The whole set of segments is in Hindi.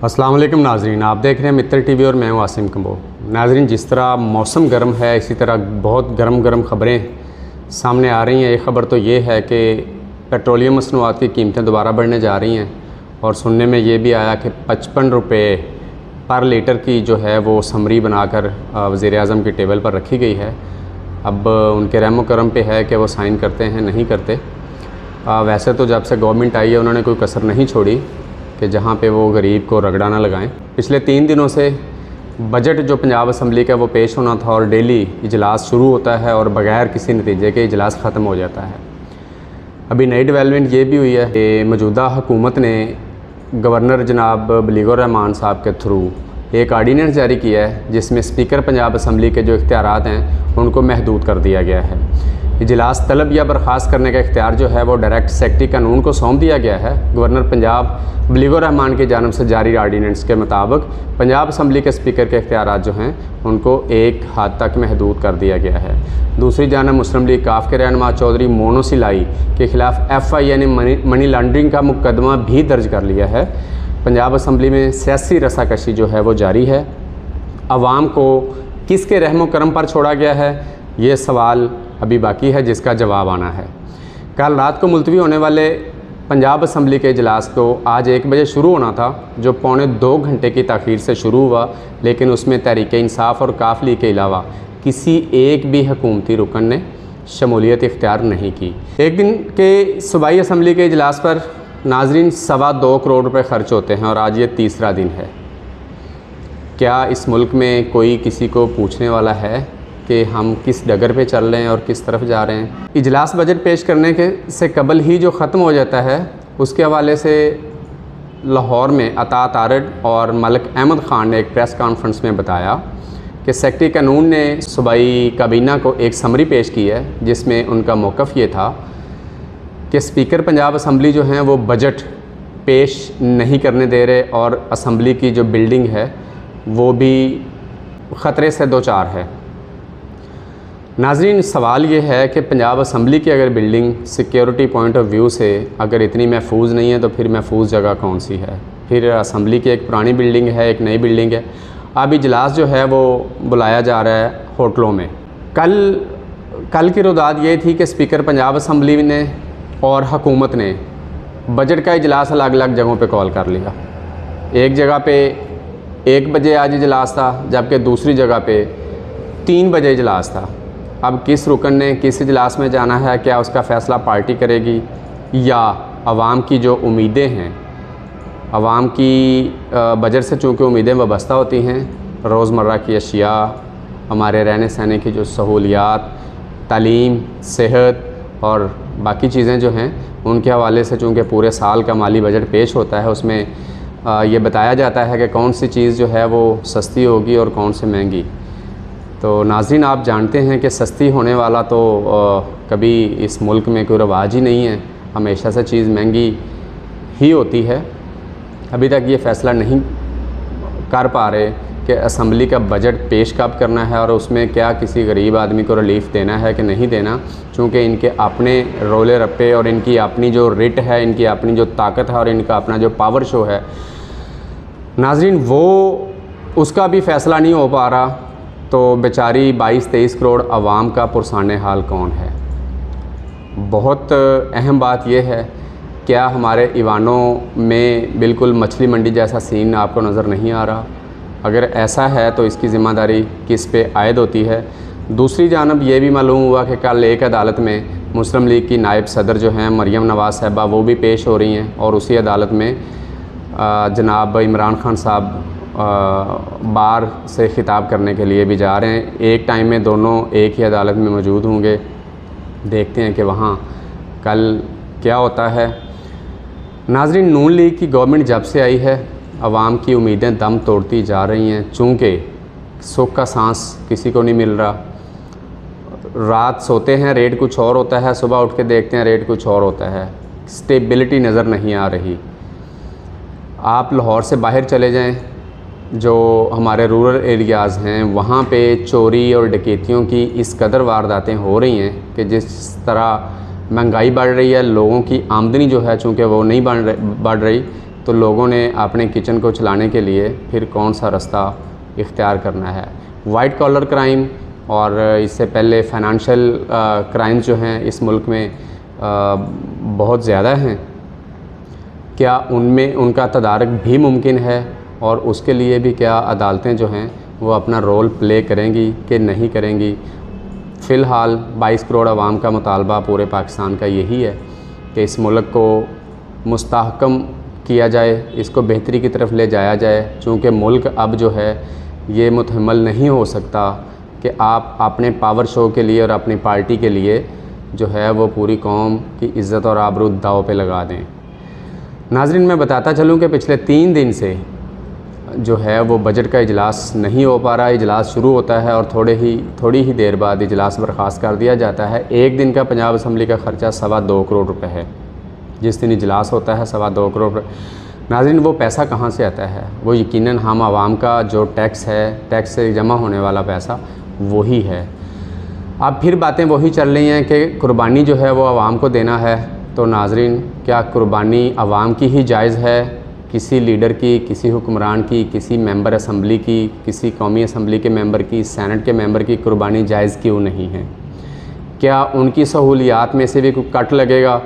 अस्सलाम वालेकुम नाजरीन, आप देख रहे हैं मित्र टीवी और मैं हूं आसिम कंबो। नाजरीन, जिस तरह मौसम गर्म है इसी तरह बहुत गर्म खबरें सामने आ रही हैं। एक ख़बर तो ये है कि पेट्रोलियम मसनूआत की कीमतें दोबारा बढ़ने जा रही हैं और सुनने में ये भी आया कि 55 रुपये पर लीटर की जो है वो समरी बनाकर वज़ीर-ए-आज़म की टेबल पर रखी गई है। अब उनके रहमो करम पे है कि वो साइन करते हैं नहीं करते। वैसे तो जब से गवर्नमेंट आई है उन्होंने कोई कसर नहीं छोड़ी कि जहाँ पे वो गरीब को रगड़ा ना लगाएं। पिछले 3 दिनों से बजट जो पंजाब असम्बली का वो पेश होना था और डेली इजलास शुरू होता है और बग़ैर किसी नतीजे के इजलास ख़त्म हो जाता है। अभी नई डेवलपमेंट ये भी हुई है कि मौजूदा हुकूमत ने गवर्नर जनाब बलीगुर रहमान साहब के थ्रू एक आर्डीनेंस जारी किया है जिसमें स्पीकर पंजाब असम्बली के जो इख्तियारात हैं उनको महदूद कर दिया गया है। इजलास तलब या बर्खास्त करने का इख्तियार जो है वो डायरेक्ट सेक्रेटरी कानून को सौंप दिया गया है। गवर्नर पंजाब बलीगुर रहमान की जानिब से जारी आर्डीनेंस के मुताबिक पंजाब असम्बली के स्पीकर के इख्तियारात जो हैं उनको एक हद तक महदूद कर दिया गया है। दूसरी जानिब मुस्लिम लीग काफ के रहनुमा चौधरी मोनो सिलाई के ख़िलाफ़ FI यानी मनी लॉन्ड्रिंग का मुकदमा भी दर्ज कर लिया है। पंजाब असम्बली में सियासी रसाकशी जो है वो जारी है। अवाम को किसके रहमो करम पर छोड़ा गया है, ये सवाल अभी बाकी है जिसका जवाब आना है। कल रात को मुलतवी होने वाले पंजाब असम्बली के इजलास को आज 1 बजे शुरू होना था, जो पौने 2 घंटे की ताख़ीर से शुरू हुआ, लेकिन उसमें तहरीक इंसाफ और काफ लीग के अलावा किसी एक भी हुकूमती रुकन ने शमूलियत इख्तियार नहीं की। एक दिन के सूबाई असम्बली के इजलास पर नाजरीन 2.25 करोड़ रुपए खर्च होते हैं और आज ये तीसरा दिन है। क्या इस मुल्क में कोई किसी को पूछने वाला है कि हम किस डगर पे चल रहे हैं और किस तरफ जा रहे हैं? इजलास बजट पेश करने के से कबल ही जो ख़त्म हो जाता है उसके हवाले से लाहौर में अता तारड़ और मलिक अहमद ख़ान ने एक प्रेस कॉन्फ्रेंस में बताया कि सेक्रेटरी कानून ने सूबाई काबीना को एक समरी पेश की है जिसमें उनका मौक़िफ़ ये था कि स्पीकर पंजाब असम्बली जो हैं वो बजट पेश नहीं करने दे रहे और असम्बली की जो बिल्डिंग है वो भी ख़तरे से दो चार है। नाज़रीन, सवाल ये है कि पंजाब असम्बली की अगर building security point of view से अगर इतनी महफूज नहीं है तो फिर महफूज जगह कौन सी है? फिर असम्बली की एक पुरानी बिल्डिंग है, एक नई बिल्डिंग है। अब इजलास जो है वो बुलाया जा रहा है होटलों में। कल की रुदात ये थी कि स्पीकर पंजाब असम्बली ने और हुकूमत ने बजट का इजलास अलग अलग जगहों पे कॉल कर लिया। एक जगह पे 1 बजे आज इजलास था, जबकि दूसरी जगह पे 3 बजे इजलास था। अब किस रुकन ने किस इजलास में जाना है, क्या उसका फ़ैसला पार्टी करेगी या आवाम की जो उम्मीदें हैं? आवाम की बजट से चूँकि उम्मीदें वाबस्ता होती हैं, रोज़मर्रा की अशिया, हमारे रहने सहने की जो सहूलियात, तालीम, सेहत और बाकी चीज़ें जो हैं उनके हवाले से चूँकि पूरे साल का माली बजट पेश होता है, उसमें ये बताया जाता है कि कौन सी चीज़ जो है वो सस्ती होगी और कौन सी महंगी। तो नाज़रीन, आप जानते हैं कि सस्ती होने वाला तो कभी इस मुल्क में कोई रवाज ही नहीं है, हमेशा से चीज़ महंगी ही होती है। अभी तक ये फ़ैसला नहीं कर पा रहे कि असम्बली का बजट पेश कब करना है और उसमें क्या किसी गरीब आदमी को रिलीफ़ देना है कि नहीं देना, चूँकि इनके अपने रोले रप्पे और इनकी अपनी जो रिट है, इनकी अपनी जो ताकत है और इनका अपना जो पावर शो है नाज़रीन, वो उसका भी फ़ैसला नहीं हो पा रहा। तो बेचारी 22-23 करोड़ आवाम का पुरसाने हाल कौन है? बहुत अहम बात यह है, क्या हमारे ईवानों में बिल्कुल मछली मंडी जैसा सीन आपको नज़र नहीं आ रहा? अगर ऐसा है तो इसकी ज़िम्मेदारी किस पे आयद होती है? दूसरी जानब ये भी मालूम हुआ कि कल एक अदालत में मुस्लिम लीग की नायब सदर जो हैं मरियम नवाज़ साहिबा वो भी पेश हो रही हैं और उसी अदालत में जनाब इमरान खान साहब बार से ख़िताब करने के लिए भी जा रहे हैं। एक टाइम में दोनों एक ही अदालत में मौजूद होंगे। देखते हैं कि वहाँ कल क्या होता है। नाज़रीन, नून लीग की गवर्नमेंट जब से आई है आवाम की उम्मीदें दम तोड़ती जा रही हैं, चूँकि सुख का सांस किसी को नहीं मिल रहा। रात सोते हैं रेट कुछ और होता है, सुबह उठ के देखते हैं रेट कुछ और होता है। स्टेबिलिटी नज़र नहीं आ रही। आप लाहौर से बाहर चले जाएं, जो हमारे रूरल एरियाज़ हैं वहाँ पे चोरी और डकैतियों की इस कदर वारदातें हो रही हैं कि जिस तरह महंगाई बढ़ रही है, लोगों की आमदनी जो है चूँकि वो नहीं बढ़ रही, तो लोगों ने अपने किचन को चलाने के लिए फिर कौन सा रास्ता इख्तियार करना है। वाइट कॉलर क्राइम और इससे पहले फाइनेंशियल क्राइम्स जो हैं इस मुल्क में बहुत ज़्यादा हैं, क्या उनमें उनका तदारक भी मुमकिन है और उसके लिए भी क्या अदालतें जो हैं वो अपना रोल प्ले करेंगी कि नहीं करेंगी। फ़िलहाल 22 करोड़ आवाम का मुतालबा पूरे पाकिस्तान का यही है कि इस मुल्क को मुस्तहकम किया जाए, इसको बेहतरी की तरफ ले जाया जाए, चूँकि मुल्क अब जो है ये मुतहम्मल नहीं हो सकता कि आप अपने पावर शो के लिए और अपनी पार्टी के लिए जो है वो पूरी कौम की इज़्ज़त और आबरू दाव पे लगा दें। नाज़रीन, मैं बताता चलूँ कि पिछले 3 दिन से जो है वो बजट का इजलास नहीं हो पा रहा। इजलास शुरू होता है और थोड़ी ही देर बाद इजलास बर्खास्त कर दिया जाता है। एक दिन का पंजाब असम्बली का ख़र्चा 2.25 करोड़ रुपए है। जिस दिन इजलास होता है 2.25 करोड़ रुपये। नाज़रीन, वो पैसा कहाँ से आता है? वो यकीनन हम आवाम का जो टैक्स है, टैक्स से जमा होने वाला पैसा वही है। अब फिर बातें वही चल रही हैं कि कुर्बानी जो है वो आवाम को देना है। तो नाज़रीन, क्या कुर्बानी आवाम की ही जायज़ है? किसी लीडर की, किसी हुक्मरान की, किसी मेंबर असम्बली की, किसी कौमी असम्बली के मेंबर की, सेनेट के मेंबर की कुर्बानी जायज़ क्यों नहीं है? क्या उनकी सहूलियात में से भी कोई कट लगेगा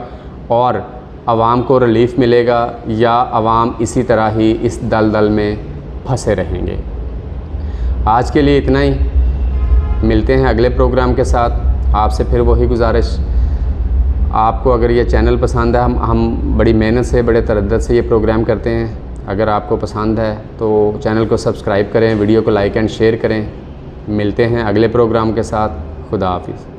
और आवाम को रिलीफ़ मिलेगा, या आवाम इसी तरह ही इस दलदल में फंसे रहेंगे? आज के लिए इतना ही। मिलते हैं अगले प्रोग्राम के साथ। आपसे फिर वही गुजारिश, आपको अगर ये चैनल पसंद है, हम बड़ी मेहनत से, बड़े तरद्दुत से ये प्रोग्राम करते हैं। अगर आपको पसंद है तो चैनल को सब्सक्राइब करें, वीडियो को लाइक एंड शेयर करें। मिलते हैं अगले प्रोग्राम के साथ। खुदा हाफिज़।